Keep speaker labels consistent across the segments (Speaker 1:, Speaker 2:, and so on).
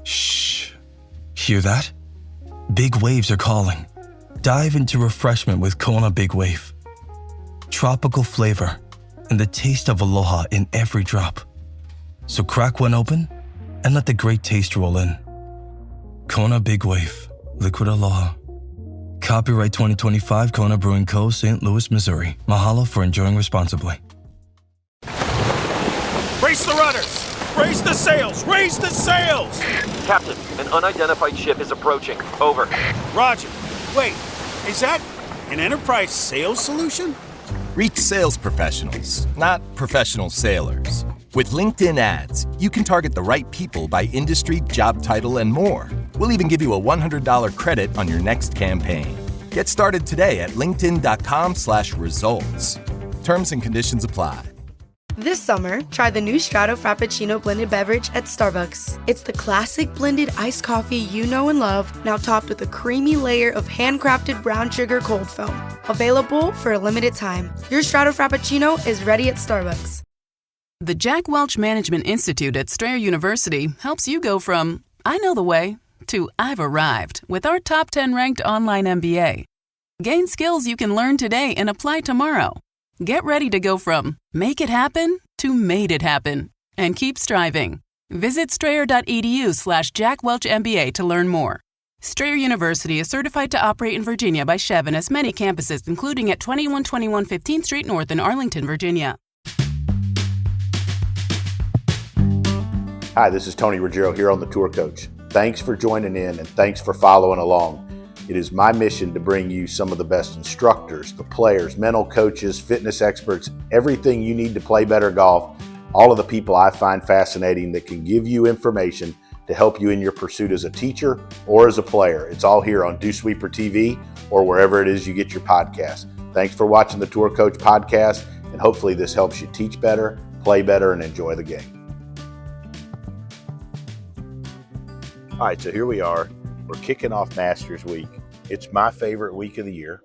Speaker 1: Shh. Hear that? Big waves are calling. Dive into refreshment with Kona Big Wave. Tropical flavor and the taste of aloha in every drop. So crack one open and let the great taste roll in. Kona Big Wave, liquid aloha. Copyright 2025 Kona Brewing Co., St. Louis, Missouri. Mahalo for enjoying responsibly.
Speaker 2: Brace the rudders! Raise the sails! Raise the sails!
Speaker 3: Captain, an unidentified ship is approaching. Over.
Speaker 2: Roger. Wait, is that an enterprise sales solution?
Speaker 4: Reach sales professionals, not professional sailors. With LinkedIn ads, you can target the right people by industry, job title, and more. We'll even give you a $100 credit on your next campaign. Get started today at linkedin.com/results. Terms and conditions apply.
Speaker 5: This summer, try the new Strato Frappuccino blended beverage at Starbucks. It's the classic blended iced coffee you know and love, now topped with a creamy layer of handcrafted brown sugar cold foam. Available for a limited time. Your Strato Frappuccino is ready at Starbucks.
Speaker 6: The Jack Welch Management Institute at Strayer University helps you go from, I know the way, to I've arrived with our top 10 ranked online MBA. Gain skills you can learn today and apply tomorrow. Get ready to go from make it happen to made it happen and keep striving. Visit strayer.edu/Jack Welch MBA to learn more. Strayer University is certified to operate in Virginia by Chev and has many campuses, including at 2121 15th Street North in Arlington, Virginia.
Speaker 7: Hi, this is Tony Ruggiero here on The Tour Coach. Thanks for joining in and thanks for following along. It is my mission to bring you some of the best instructors, the players, mental coaches, fitness experts, everything you need to play better golf, all of the people I find fascinating that can give you information to help you in your pursuit as a teacher or as a player. It's all here on DewsweeperTV or wherever it is you get your podcast. Thanks for watching the Tour Coach podcast, and hopefully this helps you teach better, play better, and enjoy the game. All right, so here we are. We're kicking off Masters Week. It's my favorite week of the year,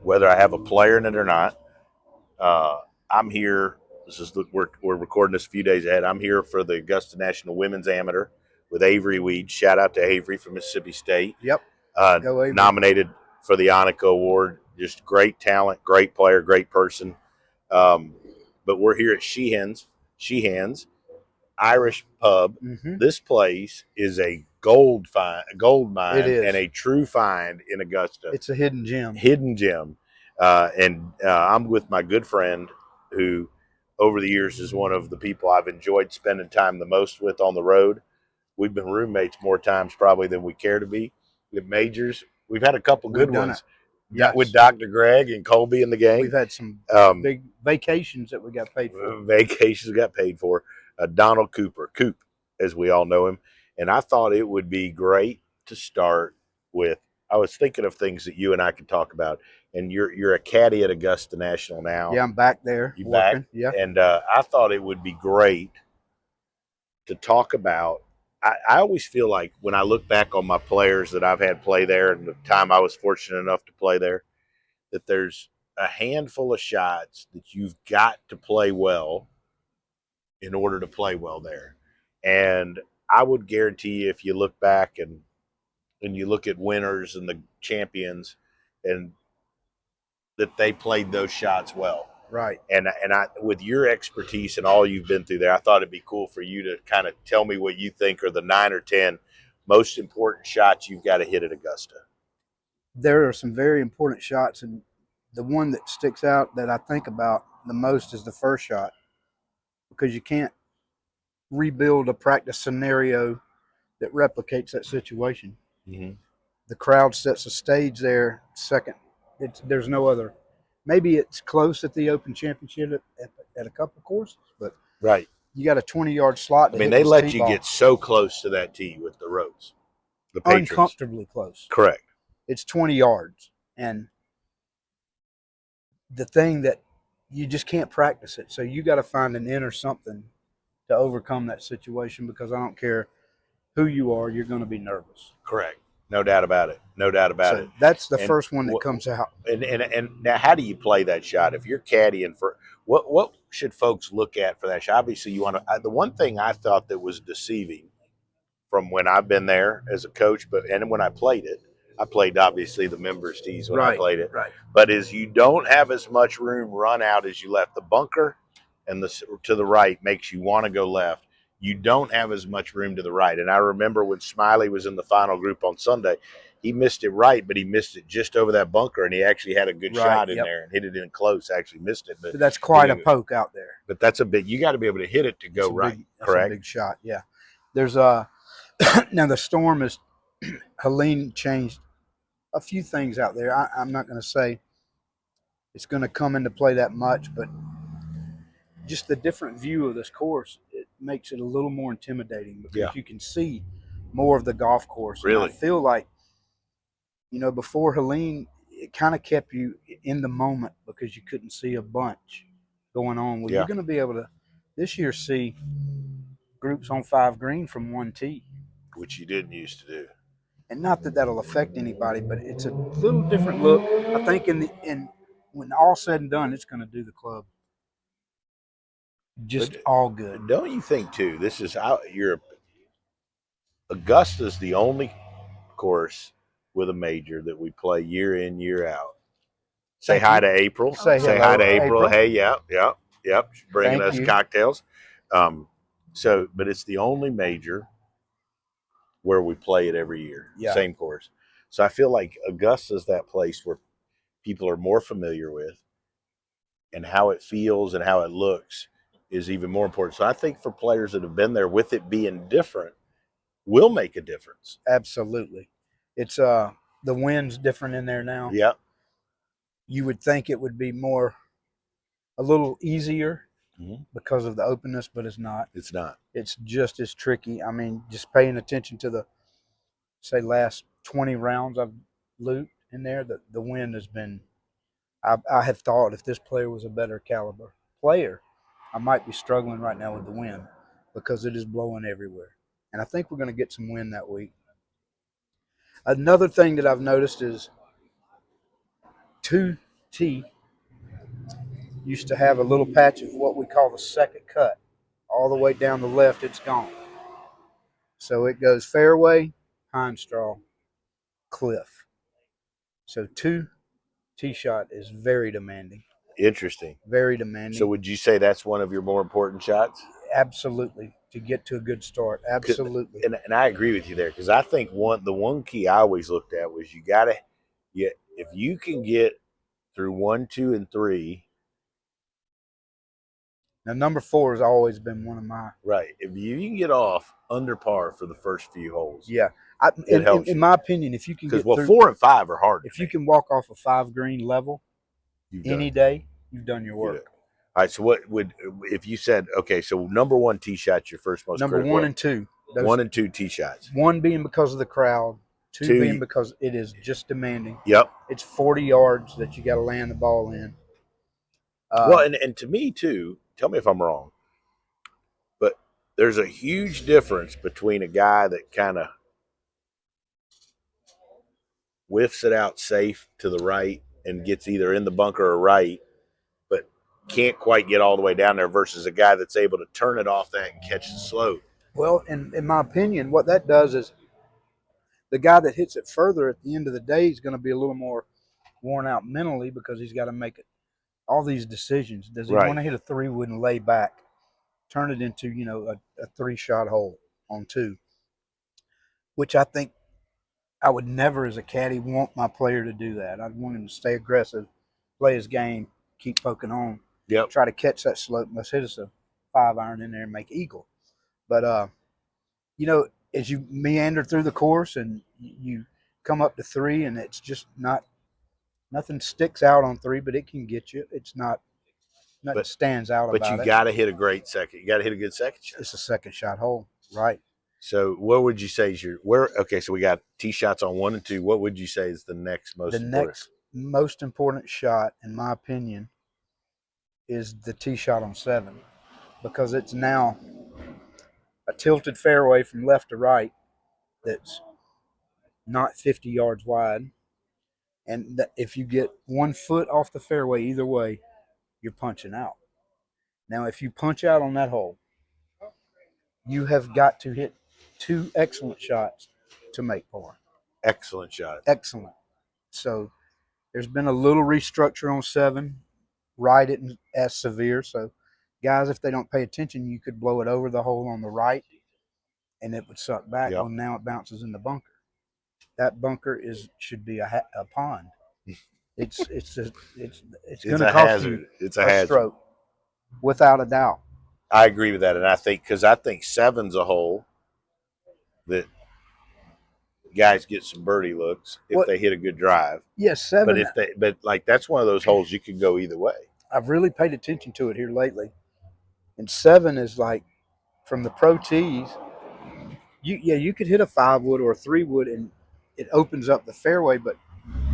Speaker 7: whether I have a player in it or not. I'm here. We're recording this a few days ahead. I'm here for the Augusta National Women's Amateur with Avery Weed. Shout out to Avery from Mississippi State.
Speaker 8: Yep. Go Avery.
Speaker 7: Nominated for the Annika Award. Just great talent, great player, great person. But we're here at Sheehan's Irish Pub. Mm-hmm. This place is a gold mine, and a true find in Augusta.
Speaker 8: It's a hidden gem.
Speaker 7: And I'm with my good friend who over the years is one of the people I've enjoyed spending time the most with on the road. We've been roommates more times probably than we care to be. With majors, we've had a couple good ones.
Speaker 8: Yes.
Speaker 7: With Dr. Greg and Colby in the game.
Speaker 8: We've had some big vacations that we got paid for.
Speaker 7: Donald Cooper, Coop, as we all know him. And I thought it would be great to start with, I was thinking of things that you and I could talk about. And you're a caddy at Augusta National now.
Speaker 8: Yeah, I'm back there.
Speaker 7: You back?
Speaker 8: Yeah.
Speaker 7: And I thought it would be great to talk about. I always feel like when I look back on my players that I've had play there and the time I was fortunate enough to play there, that there's a handful of shots that you've got to play well in order to play well there. And I would guarantee you, if you look back and you look at winners and the champions, and that they played those shots well.
Speaker 8: Right.
Speaker 7: And I, with your expertise and all you've been through there, I thought it'd be cool for you to kind of tell me what you think are the 9 or 10 most important shots you've got to hit at Augusta.
Speaker 8: There are some very important shots, and the one that sticks out that I think about the most is the first shot, because you can't rebuild a practice scenario that replicates that situation.
Speaker 7: Mm-hmm.
Speaker 8: The crowd sets a stage there. Second, there's no other. Maybe it's close at the Open Championship at a couple courses, but
Speaker 7: right,
Speaker 8: you got a 20-yard slot.
Speaker 7: I mean, they let you get so close to that tee with the ropes. The Patriots.
Speaker 8: Uncomfortably close.
Speaker 7: Correct.
Speaker 8: It's 20 yards, and the thing that you just can't practice it. So you got to find an in or something to overcome that situation, because I don't care who you are, you're going to be nervous.
Speaker 7: Correct. No doubt about it. No doubt about it.
Speaker 8: That's the first one that comes out.
Speaker 7: And now, how do you play that shot? If you're caddying for what should folks look at for that shot? Obviously, you want to. The one thing I thought that was deceiving from when I've been there as a coach, and when I played it. I played obviously the members tees when I played it,
Speaker 8: Right.
Speaker 7: but is you don't have as much room run out as you left. The bunker and the to the right makes you want to go left. You don't have as much room to the right. And I remember when Smiley was in the final group on Sunday, he missed it right, but he missed it just over that bunker, and he actually had a good shot in there and hit it in close. Actually missed it, but
Speaker 8: that's quite a poke out there.
Speaker 7: But that's a big. You got to be able to hit it to go right.
Speaker 8: That's
Speaker 7: correct.
Speaker 8: a big shot. Yeah. There's now the storm is Helene changed a few things out there. I'm not going to say it's going to come into play that much, but just the different view of this course, it makes it a little more intimidating because you can see more of the golf course.
Speaker 7: Really?
Speaker 8: And I feel like, before Helene, it kind of kept you in the moment because you couldn't see a bunch going on. Well, you're going to be able to this year see groups on 5 green from 1 tee,
Speaker 7: which you didn't used to do.
Speaker 8: And not that that'll affect anybody, but it's a little different look. I think when all said and done, it's going to do the club all good.
Speaker 7: Don't you think too? This is Augusta's the only course with a major that we play year in, year out. Say hi to April. Say hi to April. Hey, yep. Bringing us cocktails. But it's the only major where we play it every year. Same course. So I feel like Augusta's that place where people are more familiar with, and how it feels and how it looks is even more important. So I think for players that have been there, with it being different, will make a difference.
Speaker 8: Absolutely. It's the wind's different in there now.
Speaker 7: Yeah.
Speaker 8: You would think it would be a little easier because of the openness, but it's not.
Speaker 7: It's not.
Speaker 8: It's just as tricky. I mean, just paying attention to the, last 20 rounds I've looped in there, the wind has been, I have thought if this player was a better caliber player, I might be struggling right now with the wind because it is blowing everywhere. And I think we're going to get some wind that week. Another thing that I've noticed is 2T used to have a little patch of what we call the second cut. All the way down the left, it's gone. So it goes fairway, pine straw, cliff. So 2 tee shot is very demanding.
Speaker 7: Interesting.
Speaker 8: Very demanding.
Speaker 7: So would you say that's one of your more important shots?
Speaker 8: Absolutely. To get to a good start. Absolutely.
Speaker 7: And I agree with you there, because I think the one key I always looked at was if you can get through 1, 2, and 3.
Speaker 8: Now, number 4 has always been one of my.
Speaker 7: Right. If you can get off under par for the first few holes.
Speaker 8: Yeah.
Speaker 7: It helps.
Speaker 8: In my opinion, if you can get through.
Speaker 7: 4 and 5 are hard.
Speaker 8: If you can walk off a 5 green level any day, you've done your work.
Speaker 7: All right. So what would, if you said, okay, so number 1 tee shot's your first most
Speaker 8: critical. Number 1 and 2.
Speaker 7: 1 and 2 tee shots.
Speaker 8: 1 being because of the crowd. 2 being because it is just demanding.
Speaker 7: Yep.
Speaker 8: It's 40 yards that you got to land the ball in.
Speaker 7: And to me too, tell me if I'm wrong, but there's a huge difference between a guy that kind of whiffs it out safe to the right and gets either in the bunker or right, but can't quite get all the way down there, versus a guy that's able to turn it off that and catch the slope.
Speaker 8: Well, in my opinion, what that does is the guy that hits it further at the end of the day is going to be a little more worn out mentally because he's got to make all these decisions. Does he want to hit a 3-wood and lay back, turn it into, a 3-shot hole on 2, which I think I would never as a caddy want my player to do that. I'd want him to stay aggressive, play his game, keep poking on, try to catch that slope, and let's hit us a 5-iron in there and make eagle. But, as you meander through the course and you come up to 3 and it's just nothing sticks out on 3, but it can get you. It's nothing stands out about it.
Speaker 7: But you got to hit a great second. You got to hit a good second shot.
Speaker 8: It's a second shot hole, right?
Speaker 7: So what would you say is okay, so we got tee shots on 1 and 2. What would you say is the next most important?
Speaker 8: The next most important shot, in my opinion, is the tee shot on 7, because it's now a tilted fairway from left to right that's not 50 yards wide. And if you get 1 foot off the fairway either way, you're punching out. Now, if you punch out on that hole, you have got to hit 2 excellent shots to make par.
Speaker 7: Excellent shot.
Speaker 8: Excellent. So there's been a little restructure on 7. Right isn't as severe. So guys, if they don't pay attention, you could blow it over the hole on the right and it would suck back.
Speaker 7: Yep.
Speaker 8: Well, now it bounces in the bunker. That bunker should be a pond. It's going to cost
Speaker 7: hazard.
Speaker 8: you
Speaker 7: It's a hazard.
Speaker 8: stroke, without a doubt.
Speaker 7: I agree with that, and I think 7's a hole that guys get some birdie looks if they hit a good drive.
Speaker 8: Yes, 7.
Speaker 7: But like that's one of those holes you can go either way.
Speaker 8: I've really paid attention to it here lately, and 7 is like from the pro tees. You could hit a 5-wood or a 3-wood, and it opens up the fairway. But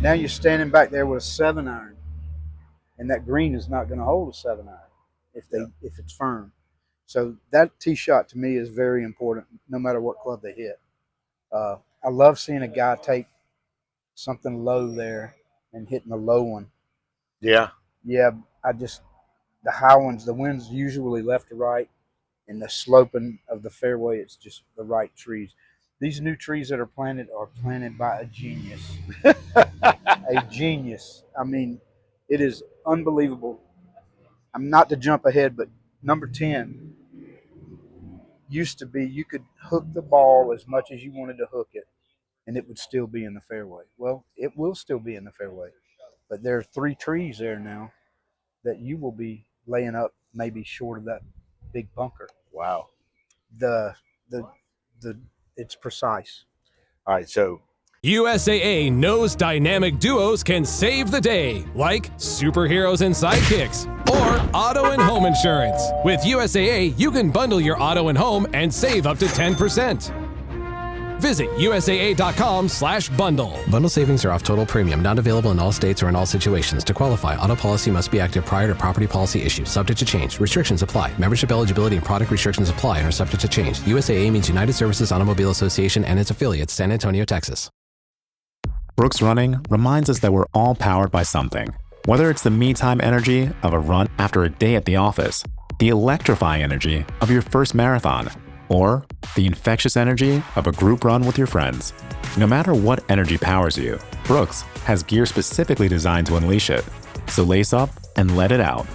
Speaker 8: now you're standing back there with a 7-iron, and that green is not going to hold a 7-iron if it's firm. So that tee shot to me is very important, no matter what club they hit. I love seeing a guy take something low there and hitting a low one.
Speaker 7: Yeah.
Speaker 8: Yeah, the high ones, the wind's usually left to right, and the sloping of the fairway, it's just the right trees. These new trees that are planted by a genius. A genius. I mean, it is unbelievable. I'm not to jump ahead, but number 10 used to be you could hook the ball as much as you wanted to hook it, and it would still be in the fairway. Well, it will still be in the fairway, but there are 3 trees there now that you will be laying up maybe short of that big bunker.
Speaker 7: Wow.
Speaker 8: It's precise.
Speaker 7: All right, so
Speaker 9: USAA knows dynamic duos can save the day, like superheroes and sidekicks, or auto and home insurance. With USAA, you can bundle your auto and home and save up to 10%. Visit USAA.com/bundle.
Speaker 10: Bundle savings are off total premium, not available in all states or in all situations. To qualify, auto policy must be active prior to property policy issue, subject to change. Restrictions apply. Membership eligibility and product restrictions apply and are subject to change. USAA means United Services Automobile Association and its affiliates, San Antonio, Texas.
Speaker 11: Brooks Running reminds us that we're all powered by something. Whether it's the me-time energy of a run after a day at the office, the electrifying energy of your first marathon, or the infectious energy of a group run with your friends. No matter what energy powers you, Brooks has gear specifically designed to unleash it. So lace up and let it out.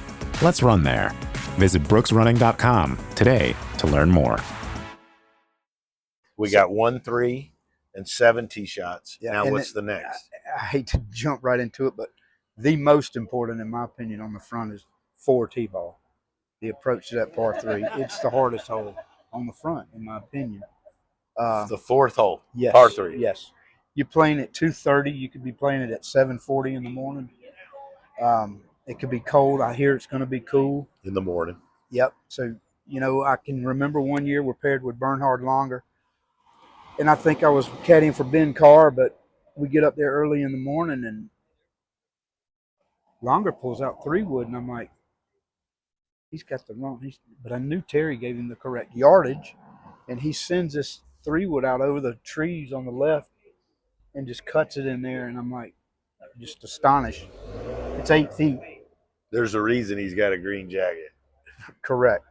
Speaker 11: Let's run there. Visit brooksrunning.com today to learn more.
Speaker 7: we got 1, 3, and 7 tee shots.
Speaker 8: Yeah,
Speaker 7: now what's the next?
Speaker 8: I hate to jump right into it, but the most important, in my opinion, on the front is 4 tee ball. The approach to that par 3. It's the hardest hole on the front, in my opinion.
Speaker 7: The 4th hole,
Speaker 8: yes,
Speaker 7: par 3.
Speaker 8: Yes. You're playing at 2:30. You could be playing it at 7:40 in the morning. It could be cold. I hear it's going to be cool.
Speaker 7: In the morning.
Speaker 8: Yep. So, I can remember one year we're paired with Bernhard Longer. And I think I was caddying for Ben Carr, but we get up there early in the morning and Longer pulls out 3-wood, and I'm like, he's got the wrong. But I knew Terry gave him the correct yardage, and he sends this 3-wood out over the trees on the left and just cuts it in there, and I'm like, just astonished. It's 8 feet.
Speaker 7: There's a reason he's got a green jacket.
Speaker 8: Correct.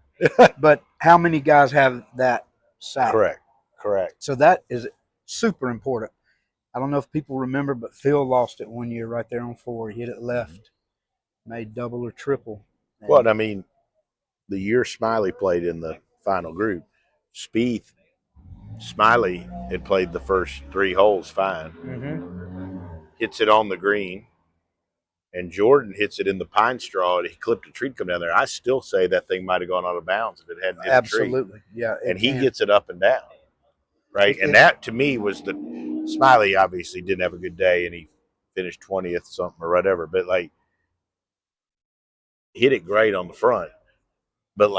Speaker 8: But how many guys have that sack?
Speaker 7: Correct.
Speaker 8: So that is super important. I don't know if people remember, but Phil lost it one year right there on 4. He hit it left, made double or triple.
Speaker 7: Well, I mean, the year Smiley played in the final group, Smiley had played the first 3 holes fine, hits it on the green, and Jordan hits it in the pine straw, and he clipped a tree to come down there. I still say that thing might have gone out of bounds if it hadn't hit a tree.
Speaker 8: Absolutely, yeah.
Speaker 7: And he gets it up and down, right? And that, to me, was Smiley obviously didn't have a good day, and he finished 20th something or whatever, but, hit it great on the front. But,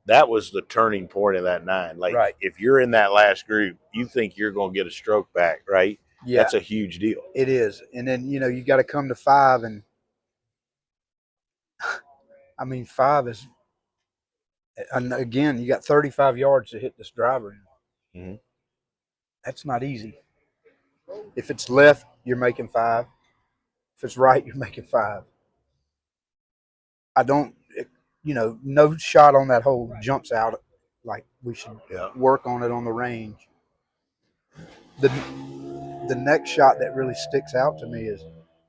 Speaker 7: that was the turning point of that 9.
Speaker 8: Right.
Speaker 7: If you're in that last group, you think you're going to get a stroke back, right?
Speaker 8: Yeah.
Speaker 7: That's a huge deal.
Speaker 8: It is. And then, you got to come to 5. And, 5 is, and again, you got 35 yards to hit this driver in.
Speaker 7: Mm-hmm.
Speaker 8: That's not easy. If it's left, you're making 5. If it's right, you're making 5. No shot on that hole jumps out we should work on it on the range. The next shot that really sticks out to me is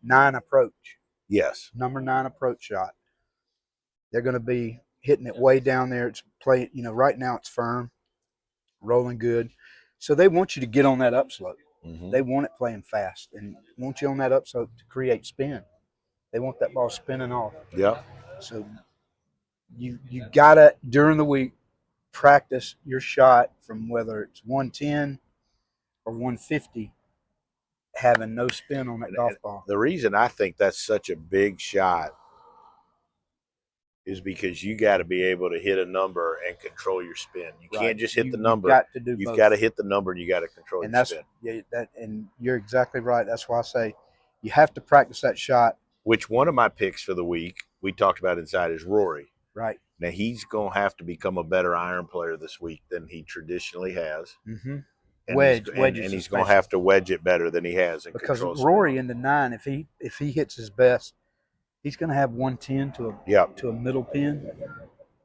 Speaker 8: 9 approach.
Speaker 7: Yes.
Speaker 8: Number 9 approach shot. They're going to be hitting it way down there. It's playing, right now it's firm, rolling good. So they want you to get on that upslope.
Speaker 7: Mm-hmm.
Speaker 8: They want it playing fast and want you on that upslope to create spin. They want that ball spinning off.
Speaker 7: Yeah.
Speaker 8: So you got to, during the week, practice your shot from whether it's 110 or 150, having no spin on that golf ball.
Speaker 7: The reason I think that's such a big shot is because you got to be able to hit a number and control your spin. You can't just hit the number. You've got to hit the number and you got to control your spin.
Speaker 8: And you're exactly right. That's why I say you have to practice that shot.
Speaker 7: Which one of my picks for the week we talked about inside is Rory.
Speaker 8: Right.
Speaker 7: Now he's going to have to become a better iron player this week than he traditionally has.
Speaker 8: Mm-hmm.
Speaker 7: And he's going to have to wedge it better than he has.
Speaker 8: Because Rory in the 9, if he hits his best, he's going to have 110 to a middle pin.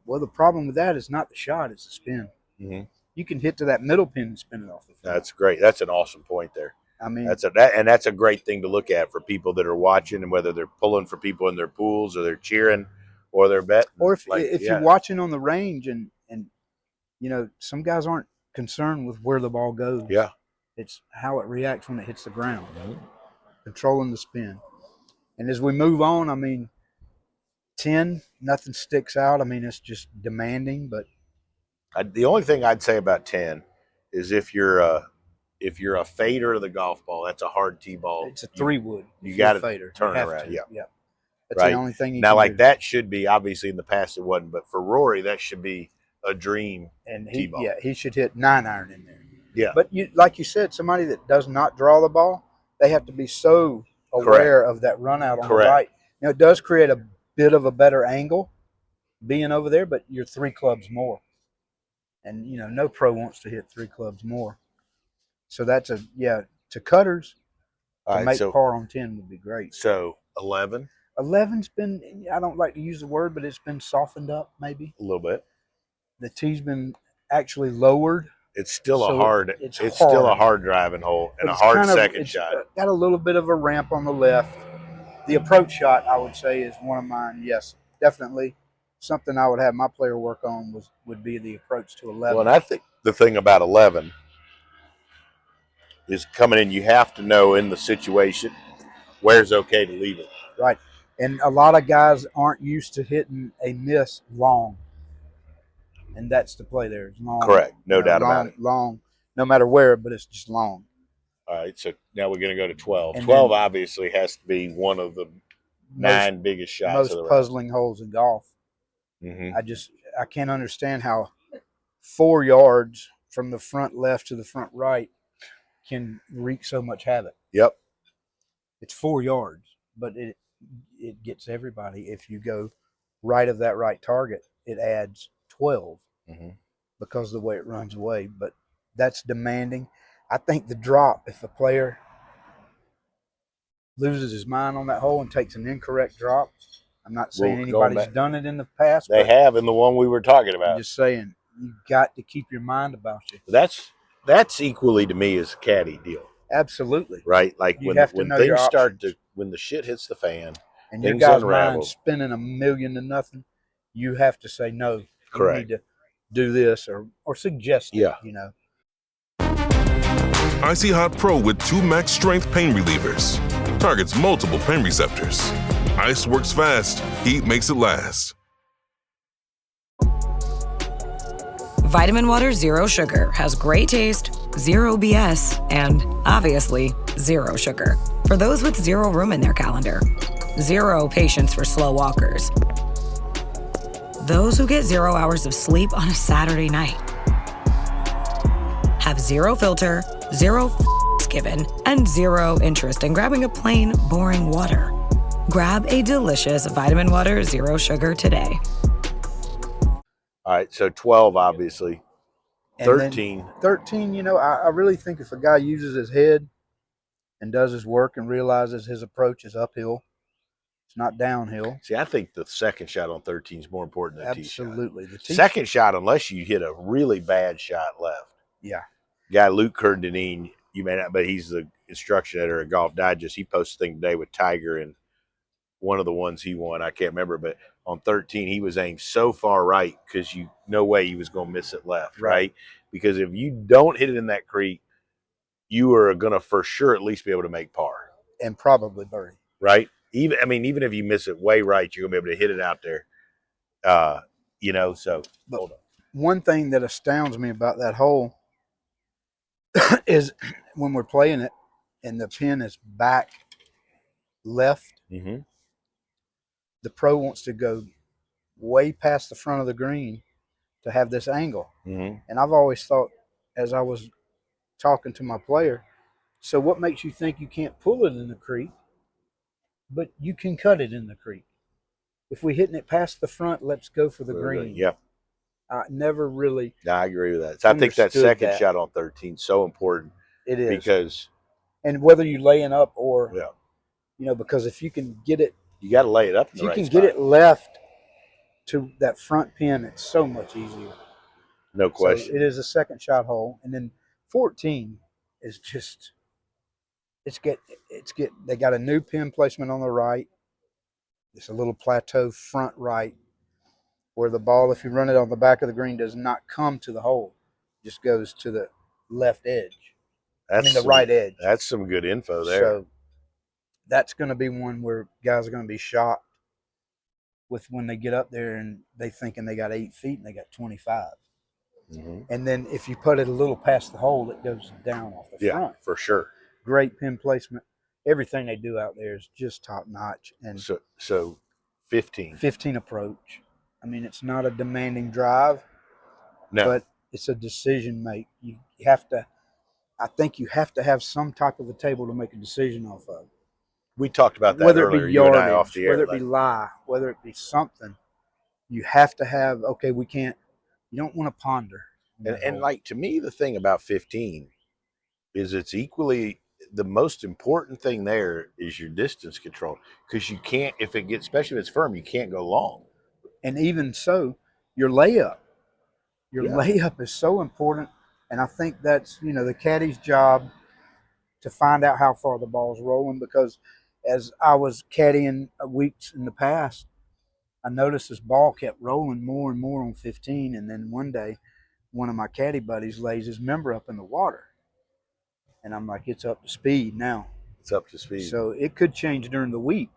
Speaker 8: Well, the problem with that is not the shot; it's the spin.
Speaker 7: Mm-hmm.
Speaker 8: You can hit to that middle pin and spin it off the front.
Speaker 7: That's great. That's an awesome point there.
Speaker 8: I mean,
Speaker 7: that's a great thing to look at for people that are watching, and whether they're pulling for people in their pools or they're cheering or they're betting.
Speaker 8: Or if you're watching on the range and some guys aren't concerned with where the ball goes.
Speaker 7: Yeah,
Speaker 8: it's how it reacts when it hits the ground. Mm-hmm. Controlling the spin. And as we move on, I mean, 10, nothing sticks out. I mean, it's just demanding. But
Speaker 7: the only thing I'd say about 10 is if you're a fader of the golf ball, that's a hard tee ball.
Speaker 8: It's a 3-wood.
Speaker 7: You got to turn it around. Yeah.
Speaker 8: That's the only thing you
Speaker 7: now,
Speaker 8: can do.
Speaker 7: That should be, obviously in the past it wasn't, but for Rory, that should be a dream tee ball.
Speaker 8: Yeah, he should hit 9-iron in there.
Speaker 7: Yeah.
Speaker 8: But like you said, somebody that does not draw the ball, they have to be so aware of that run out on the right. Now, it does create a bit of a better angle being over there, but you're 3 clubs more. And, no pro wants to hit 3 clubs more. So that's to cutters, to make par on 10 would be great.
Speaker 7: So 11?
Speaker 8: 11's been, I don't like to use the word, but it's been softened up maybe.
Speaker 7: A little bit.
Speaker 8: The tee's been actually lowered.
Speaker 7: It's still it's still a hard driving hole and a hard second shot.
Speaker 8: Got a little bit of a ramp on the left. The approach shot, I would say, is one of mine. Yes, definitely. Something I would have my player work on would be the approach to 11.
Speaker 7: Well, and I think the thing about 11 is coming in, you have to know in the situation where's okay to leave it.
Speaker 8: Right. And a lot of guys aren't used to hitting a miss long. And that's the play there. It's long.
Speaker 7: Correct. No doubt about it.
Speaker 8: Long, no matter where, but it's just long.
Speaker 7: All right. So now we're going to go to 12. And 12 obviously has to be one of the 9 biggest shots of the
Speaker 8: most puzzling holes in golf.
Speaker 7: Mm-hmm.
Speaker 8: I can't understand how 4 yards from the front left to the front right can wreak so much havoc.
Speaker 7: Yep.
Speaker 8: It's 4 yards, but it gets everybody. If you go right of that right target, it adds 12 because of the way it runs away. But that's demanding. I think the drop, if a player loses his mind on that hole and takes an incorrect drop, I'm not saying anybody's done it in the past.
Speaker 7: They have in the one we were talking about.
Speaker 8: I'm just saying, you got to keep your mind about you.
Speaker 7: That's equally to me as a caddy deal.
Speaker 8: Absolutely.
Speaker 7: Right? Like when things start to, when the shit hits the fan
Speaker 8: and your guy's mind spinning $1 million to nothing, you have to say no.
Speaker 7: Correct.
Speaker 8: You need to do this or suggest it,
Speaker 12: Icy Hot Pro with 2 max strength pain relievers. Targets multiple pain receptors. Ice works fast. Heat makes it last.
Speaker 13: Vitamin Water Zero Sugar has great taste, 0 BS, and obviously 0 sugar. For those with 0 room in their calendar. 0 patience for slow walkers. Those who get 0 hours of sleep on a Saturday night. Have 0 filter, 0 given, and 0 interest in grabbing a plain, boring water. Grab a delicious Vitamin Water Zero Sugar today.
Speaker 7: All right, so 12, obviously. 13.
Speaker 8: 13, I really think if a guy uses his head and does his work and realizes his approach is uphill, It's not downhill.
Speaker 7: See, I think the second shot on 13 is more important than the tee shot.
Speaker 8: Absolutely. The tee
Speaker 7: second shot, unless you hit a really bad shot left.
Speaker 8: Yeah.
Speaker 7: Guy Luke Kerndenine, you may not, but he's the instruction editor at Golf Digest. He posted a thing today with Tiger, and one of the ones he won, I can't remember, but on 13 he was aimed so far right because you no way he was going to miss it left, right? Because if you don't hit it in that creek, you are going to for sure at least be able to make par
Speaker 8: and probably birdie,
Speaker 7: right? Even if you miss it way right, you're going to be able to hit it out there. So
Speaker 8: but hold on. One thing that astounds me about that hole is when we're playing it and the pin is back left, the pro wants to go way past the front of the green to have this angle. And I've always thought, as I was talking to my player, so what makes you think you can't pull it in the creek, but you can cut it in the creek? If we're hitting it past the front, let's go for the green.
Speaker 7: Yeah.
Speaker 8: I never really.
Speaker 7: No, I agree with that. So I think that second shot on 13 is so important.
Speaker 8: It is.
Speaker 7: Because.
Speaker 8: And whether you're laying up or, because if you can get it.
Speaker 7: You got to lay it up in
Speaker 8: If
Speaker 7: the
Speaker 8: you
Speaker 7: right
Speaker 8: can
Speaker 7: spot.
Speaker 8: get it left to that front pin, it's so much easier.
Speaker 7: No question.
Speaker 8: So it is a second shot hole. And then 14 is just, they got a new pin placement on the right. It's a little plateau front right where the ball, if you run it on the back of the green, does not come to the hole. It just goes to the left edge. The right edge.
Speaker 7: That's some good info there.
Speaker 8: So that's going to be one where guys are going to be shocked with when they get up there and they thinking they got 8 feet and they got 25. And then if you put it a little past the hole, it goes down off the front.
Speaker 7: For sure.
Speaker 8: Great pin placement. Everything they do out there is just top notch. And
Speaker 7: so 15
Speaker 8: approach. It's not a demanding drive, but it's a decision make. I think you have to have some type of a table to make a decision off of.
Speaker 7: We talked about that
Speaker 8: whether
Speaker 7: earlier,
Speaker 8: it be
Speaker 7: you and
Speaker 8: yardage,
Speaker 7: I off the air,
Speaker 8: whether it be lie, whether it be something. You have to have, you don't want to ponder.
Speaker 7: And like, to me, the thing about 15 is it's equally the most important thing there is your distance control, because you can't, especially if it's firm, you can't go long.
Speaker 8: And even so, your layup is so important. And I think that's, the caddy's job to find out how far the ball's rolling, because as I was caddying weeks in the past, I noticed this ball kept rolling more and more on 15. And then one day, one of my caddy buddies lays his member up in the water. And I'm like, it's up to speed now.
Speaker 7: It's up to speed.
Speaker 8: So it could change during the week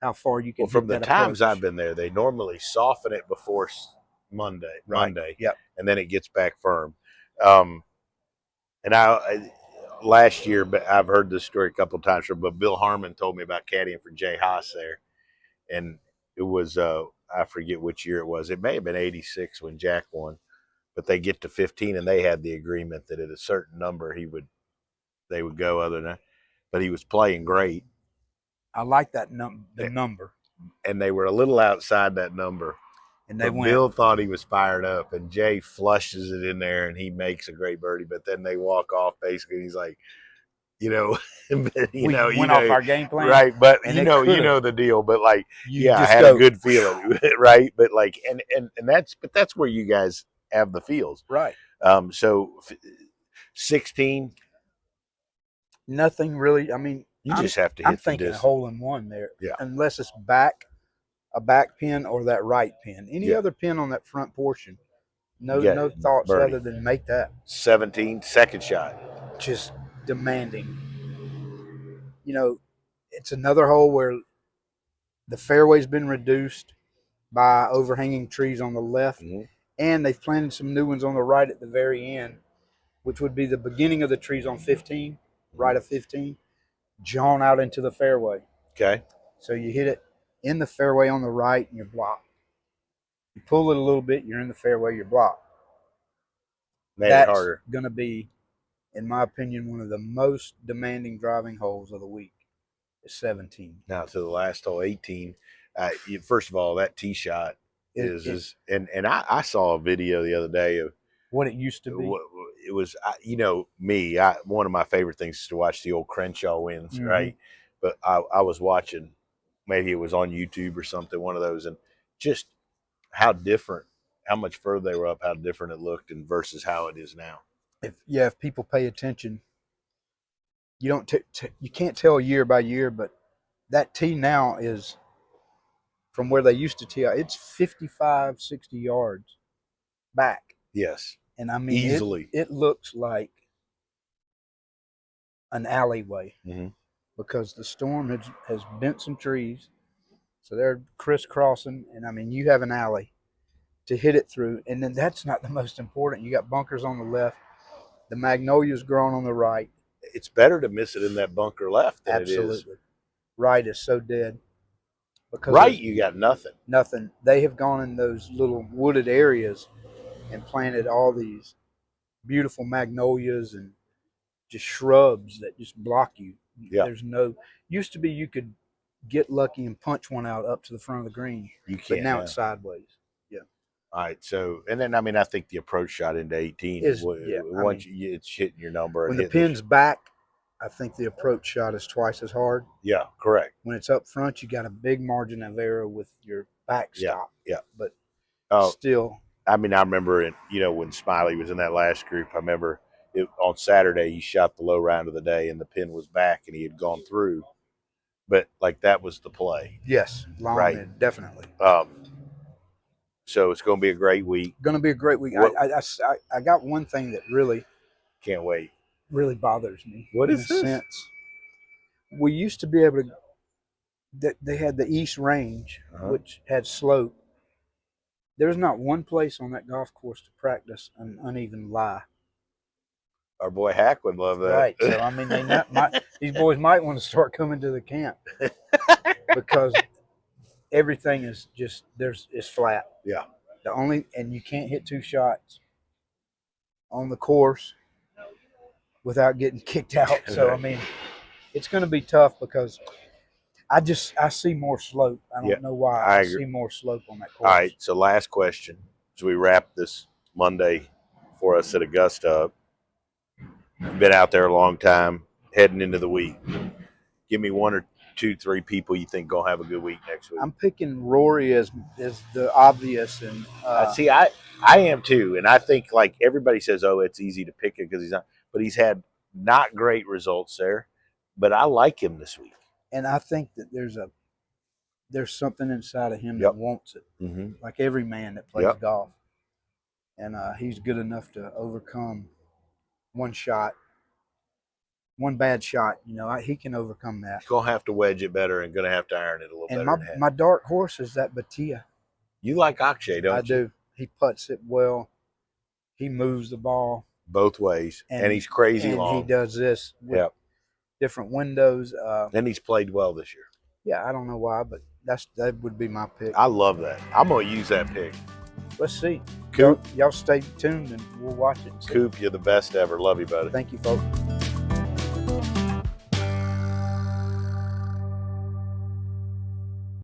Speaker 8: how far you can
Speaker 7: From the times
Speaker 8: approach.
Speaker 7: I've been there, they normally soften it before Monday.
Speaker 8: Yep.
Speaker 7: And then it gets back firm. And I last year, but I've heard this story a couple of times, but Bill Harmon told me about caddying for Jay Haas there. And it was, I forget which year it was. It may have been 86 when Jack won. But they get to 15, and they had the agreement that at a certain number they would go other than that. But he was playing great.
Speaker 8: I like that number.
Speaker 7: And they were a little outside that number.
Speaker 8: And went.
Speaker 7: Bill thought he was fired up, and Jay flushes it in there, and he makes a great birdie. But then they walk off basically. And he's like, we went
Speaker 8: off our game plan,
Speaker 7: right? But you know the deal. But like, I had a good feeling, right? But like, and that's where you guys have the feels,
Speaker 8: right?
Speaker 7: So 16,
Speaker 8: nothing really.
Speaker 7: You just have to hit
Speaker 8: I'm thinking a hole in one there, unless it's a back pin or that right pin. Any other pin on that front portion, no thoughts
Speaker 7: birdie.
Speaker 8: other than make that.
Speaker 7: 17, second shot,
Speaker 8: just demanding. It's another hole where the fairway's been reduced by overhanging trees on the left, and they've planted some new ones on the right at the very end, which would be the beginning of the trees on 15, right of 15, drawn out into the fairway.
Speaker 7: Okay.
Speaker 8: So you hit it in the fairway on the right, and you're blocked. You pull it a little bit, you're in the fairway, you're blocked. That's going to be, in my opinion, one of the most demanding driving holes of the week. Is 17.
Speaker 7: Now to the last hole, 18. First of all, that tee shot is I saw a video the other day of
Speaker 8: what it used to be.
Speaker 7: It was, one of my favorite things is to watch the old Crenshaw wins, right? But I was watching maybe it was on YouTube or something, one of those, and just how much further they were up, how different it looked, and versus how it is now.
Speaker 8: If people pay attention, you don't you can't tell year by year, but that tee now is from where they used to tee. It's 55, 60 yards back.
Speaker 7: Yes,
Speaker 8: and I mean
Speaker 7: easily.
Speaker 8: It looks like an alleyway because the storm has bent some trees, so they're crisscrossing, and I mean you have an alley to hit it through, and then that's not the most important. You got bunkers on the left, the magnolia's growing on the right.
Speaker 7: It's better to miss it in that bunker left than
Speaker 8: Absolutely.
Speaker 7: it is.
Speaker 8: Right is so dead. Because
Speaker 7: right, you got nothing.
Speaker 8: Nothing. They have gone in those little wooded areas and planted all these beautiful magnolias and just shrubs that just block you.
Speaker 7: Yeah.
Speaker 8: There's no, used to be you could get lucky and punch one out up to the front of the green.
Speaker 7: You can't.
Speaker 8: But now it's sideways. Yeah.
Speaker 7: All right. So, and then, I mean, I think the approach shot into 18 is once it's hitting your number.
Speaker 8: When the pin's back, I think the approach shot is twice as hard.
Speaker 7: Yeah, correct.
Speaker 8: When it's up front, you got a big margin of error with your backstop.
Speaker 7: Yeah.
Speaker 8: But
Speaker 7: still. I mean, I remember it, when Smiley was in that last group, I remember on Saturday, he shot the low round of the day and the pin was back and he had gone through. But like that was the play.
Speaker 8: Yes, long right? Definitely.
Speaker 7: So it's going to be a great week.
Speaker 8: Going to be a great week. I got one thing that really
Speaker 7: can't wait.
Speaker 8: Really bothers me.
Speaker 7: What is this?
Speaker 8: Sense. We used to be able to. They had the East Range, which had slope. There's not one place on that golf course to practice an uneven lie.
Speaker 7: Our boy Hack would love that.
Speaker 8: Right. So I mean, these boys might want to start coming to the camp because everything is just it's flat.
Speaker 7: Yeah.
Speaker 8: And you can't hit two shots on the course without getting kicked out. So I mean, it's going to be tough because I see more slope. I don't know why. I see more slope on that course.
Speaker 7: All right. So last question as we wrap this Monday for us at Augusta. Been out there a long time, heading into the week. Give me 1 or 2, 3 people you think gonna have a good week next week.
Speaker 8: I'm picking Rory as the obvious, and
Speaker 7: see, I am too, and I think like everybody says, oh, it's easy to pick it because he's not, but he's had not great results there. But I like him this week,
Speaker 8: and I think that there's something inside of him that wants it, like every man that plays golf, and he's good enough to overcome one bad shot. He can overcome that.
Speaker 7: He's gonna have to wedge it better and gonna have to iron it a little better.
Speaker 8: And my dark horse is that Batia.
Speaker 7: You like Akshay, don't you?
Speaker 8: I do. He putts it well. He moves the ball
Speaker 7: both ways, and he's crazy long.
Speaker 8: He does this with different windows.
Speaker 7: And he's played well this year.
Speaker 8: Yeah, I don't know why, but that would be my pick.
Speaker 7: I love that. I'm gonna use that pick.
Speaker 8: Let's see.
Speaker 7: Coop,
Speaker 8: y'all stay tuned and we'll watch it.
Speaker 7: Coop, you're the best ever. Love you, buddy.
Speaker 8: Thank you, folks.